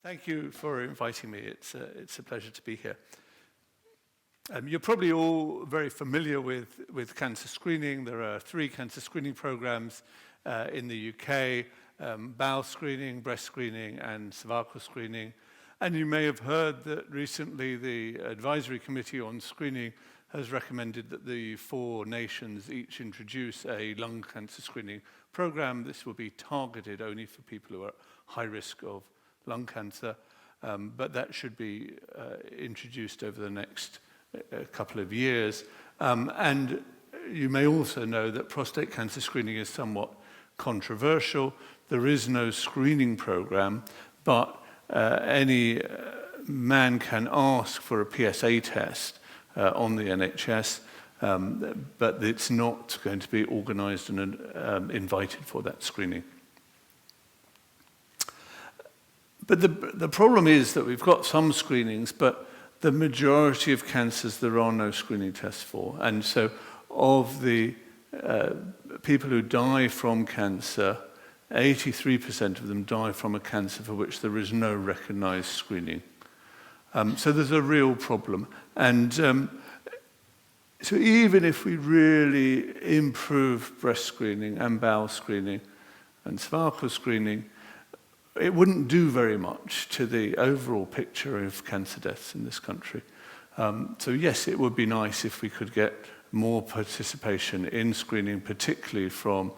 Thank you for inviting me. It's a pleasure to be here. You're probably all very familiar with cancer screening. There are 3 cancer screening programs in the UK, bowel screening, breast screening, and cervical screening. And you may have heard that recently the Advisory Committee on Screening has recommended that the 4 nations each introduce a lung cancer screening program. This will be targeted only for people who are at high risk of lung cancer, but that should be introduced over the next couple of years. And you may also know that prostate cancer screening is somewhat controversial. There is no screening program, but any man can ask for a PSA test on the NHS, but it's not going to be organized and invited for that screening. But the problem is that we've got some screenings, but the majority of cancers there are no screening tests for. And so of the people who die from cancer, 83% of them die from a cancer for which there is no recognized screening. So there's a real problem. And so even if we really improve breast screening and bowel screening and cervical screening, it wouldn't do very much to the overall picture of cancer deaths in this country. So yes, it would be nice if we could get more participation in screening, particularly from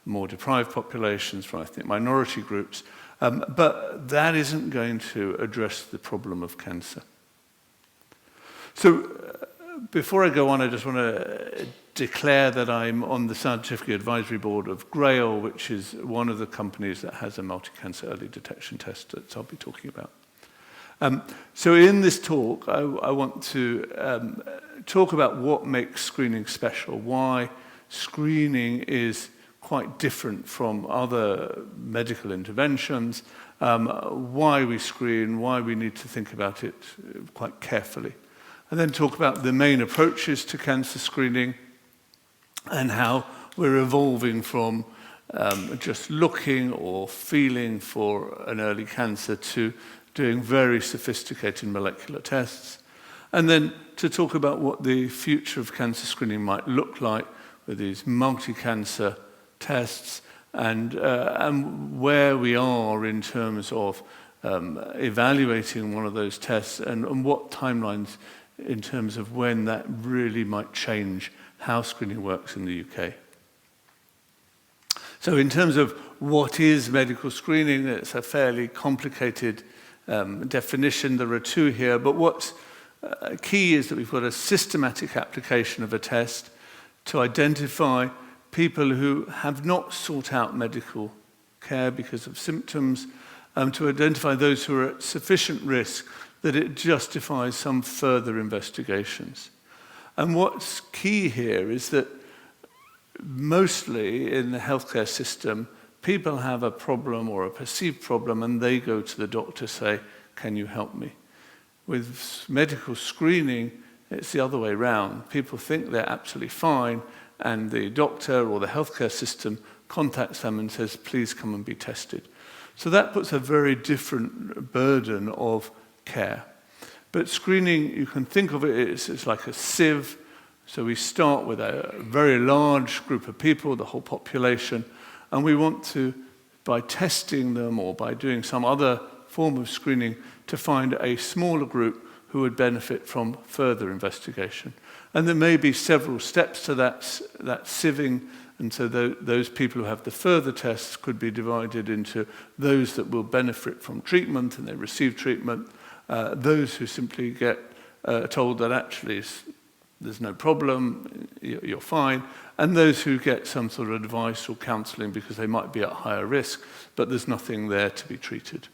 more deprived populations, from ethnic minority groups, but that isn't going to address the problem of cancer. So before I go on, I just want to declare that I'm on the Scientific Advisory Board of GRAIL, which is one of the companies that has a multi-cancer early detection test that I'll be talking about. So in this talk, I want to talk about what makes screening special, why screening is quite different from other medical interventions, why we screen, why we need to think about it quite carefully. And then talk about the main approaches to cancer screening and how we're evolving from just looking or feeling for an early cancer to doing very sophisticated molecular tests. And then to talk about what the future of cancer screening might look like with these multi-cancer tests and where we are in terms of evaluating one of those tests and what timelines in terms of when that really might change how screening works in the UK. So in terms of what is medical screening, it's a fairly complicated definition. There are 2 here, but what's key is that we've got a systematic application of a test to identify people who have not sought out medical care because of symptoms, to identify those who are at sufficient risk that it justifies some further investigations. And what's key here is that mostly in the healthcare system, people have a problem or a perceived problem and they go to the doctor, say, can you help me? With medical screening, it's the other way around. People think they're absolutely fine and the doctor or the healthcare system contacts them and says, please come and be tested. So that puts a very different burden of care. But screening, you can think of it as like a sieve. So we start with a very large group of people, the whole population, and we want to, by testing them or by doing some other form of screening, to find a smaller group who would benefit from further investigation. And there may be several steps to that sieving, and so those people who have the further tests could be divided into those that will benefit from treatment and they receive treatment, those who simply get told that actually there's no problem, you're fine, and those who get some sort of advice or counselling because they might be at higher risk, but there's nothing there to be treated.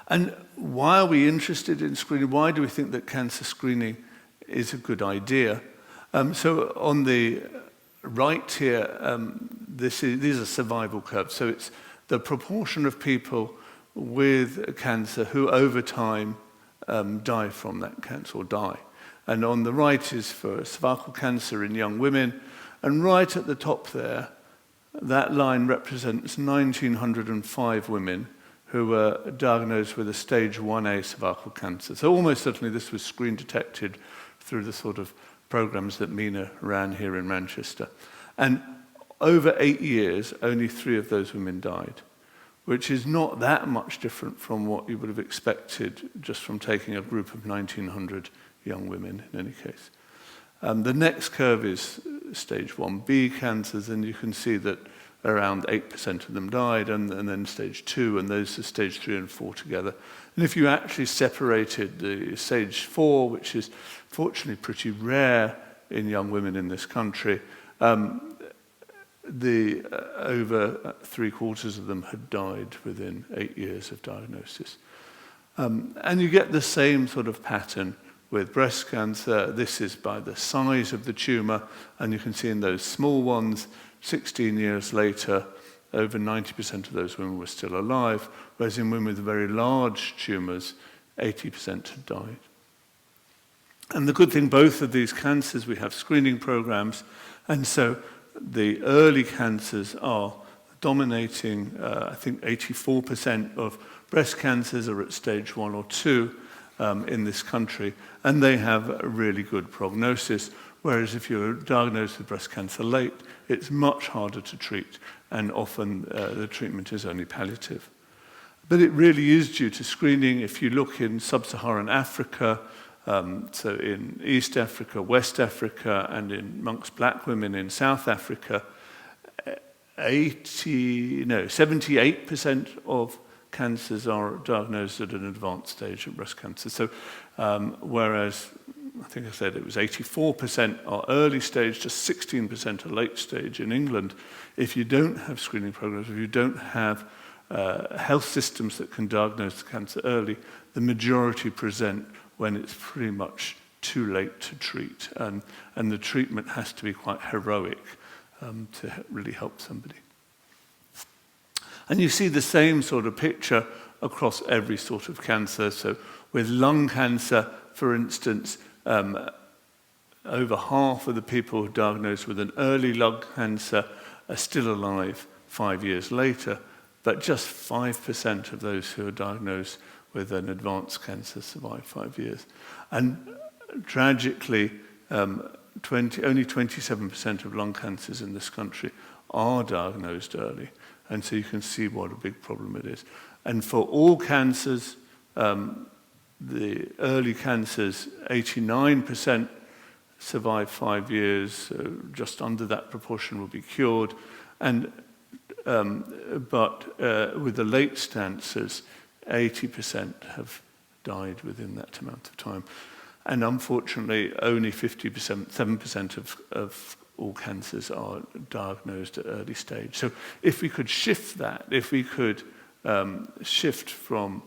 And why are we interested in screening? Why do we think that cancer screening is a good idea? So on the right here, these are survival curves. So it's the proportion of people with cancer who over time die from that cancer or die. And on the right is for cervical cancer in young women. And right at the top there, that line represents 1,905 women who were diagnosed with a stage 1A cervical cancer. So almost certainly this was screen detected through the sort of programs that Mina ran here in Manchester. And over 8 years, only 3 of those women died, which is not that much different from what you would have expected just from taking a group of 1,900 young women in any case. The next curve is stage 1B cancers, and you can see that around 8% of them died, and then stage 2, and those are stage 3 and 4 together. And if you actually separated the stage 4, which is fortunately pretty rare in young women in this country, over 3/4 of them had died within 8 years of diagnosis. And you get the same sort of pattern with breast cancer. This is by the size of the tumor, and you can see in those small ones, 16 years later, over 90% of those women were still alive, whereas in women with very large tumors, 80% had died. And the good thing, both of these cancers, we have screening programs, and so the early cancers are dominating. I think 84% of breast cancers are at stage 1 or 2 in this country, and they have a really good prognosis, whereas if you're diagnosed with breast cancer late, it's much harder to treat, and often the treatment is only palliative. But it really is due to screening. If you look in sub-Saharan Africa, so in East Africa, West Africa, and amongst black women in South Africa, 78% of cancers are diagnosed at an advanced stage of breast cancer. So whereas I think I said it was 84% are early stage, just 16% are late stage in England. If you don't have screening programs, if you don't have health systems that can diagnose cancer early, the majority present when it's pretty much too late to treat. And the treatment has to be quite heroic to really help somebody. And you see the same sort of picture across every sort of cancer. So with lung cancer, for instance, over half of the people diagnosed with an early lung cancer are still alive 5 years later, but just 5% of those who are diagnosed with an advanced cancer survive 5 years. And tragically, only 27% of lung cancers in this country are diagnosed early. And so you can see what a big problem it is. And for all cancers, the early cancers, 89% survive 5 years, so just under that proportion will be cured. And but with the late cancers, 80% have died within that amount of time. And unfortunately, only 7% of all cancers are diagnosed at early stage. So if we could shift that, if we could shift from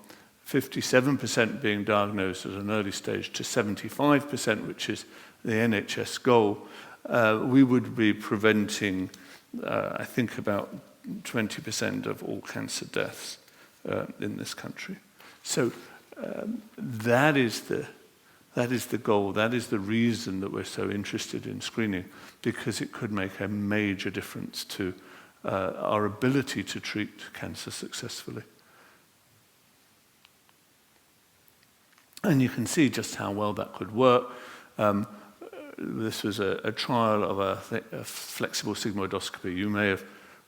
57% being diagnosed at an early stage to 75%, which is the NHS goal, we would be preventing, I think, about 20% of all cancer deaths in this country. So that is the goal, that is the reason that we're so interested in screening, because it could make a major difference to our ability to treat cancer successfully. And you can see just how well that could work. This was a trial of a flexible sigmoidoscopy. You may have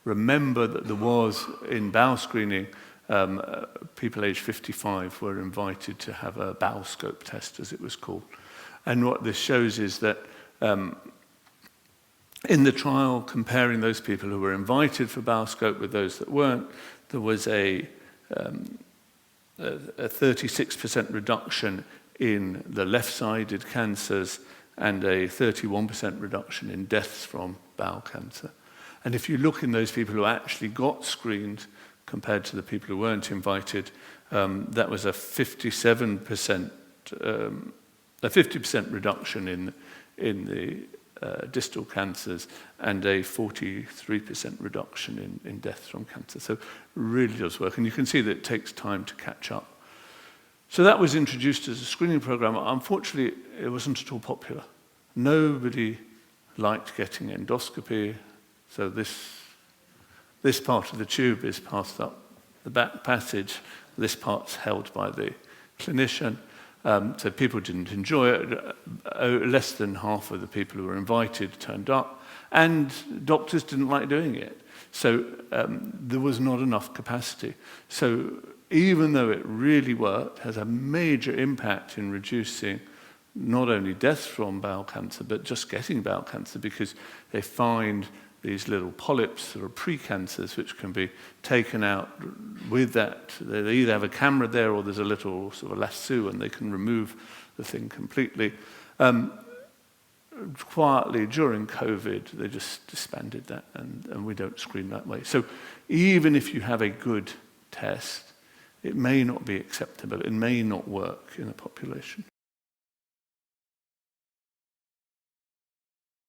remembered that there was, in bowel screening, people aged 55 were invited to have a bowel scope test, as it was called. And what this shows is that in the trial, comparing those people who were invited for bowel scope with those that weren't, there was a 36% reduction in the left-sided cancers and a 31% reduction in deaths from bowel cancer. And if you look in those people who actually got screened compared to the people who weren't invited, that was a 50% reduction in the distal cancers and a 43% reduction in deaths from cancer. So it really does work. And you can see that it takes time to catch up. So that was introduced as a screening program. Unfortunately, it wasn't at all popular. Nobody liked getting endoscopy. So this part of the tube is passed up the back passage. This part's held by the clinician. So people didn't enjoy it. Less than half of the people who were invited turned up, and doctors didn't like doing it. So there was not enough capacity. So even though it really worked, has a major impact in reducing not only deaths from bowel cancer, but just getting bowel cancer, because they find these little polyps that are precancers, which can be taken out with that. They either have a camera there or there's a little sort of lasso and they can remove the thing completely. Quietly, during COVID, they just disbanded that, and we don't screen that way. So even if you have a good test, it may not be acceptable, it may not work in a population.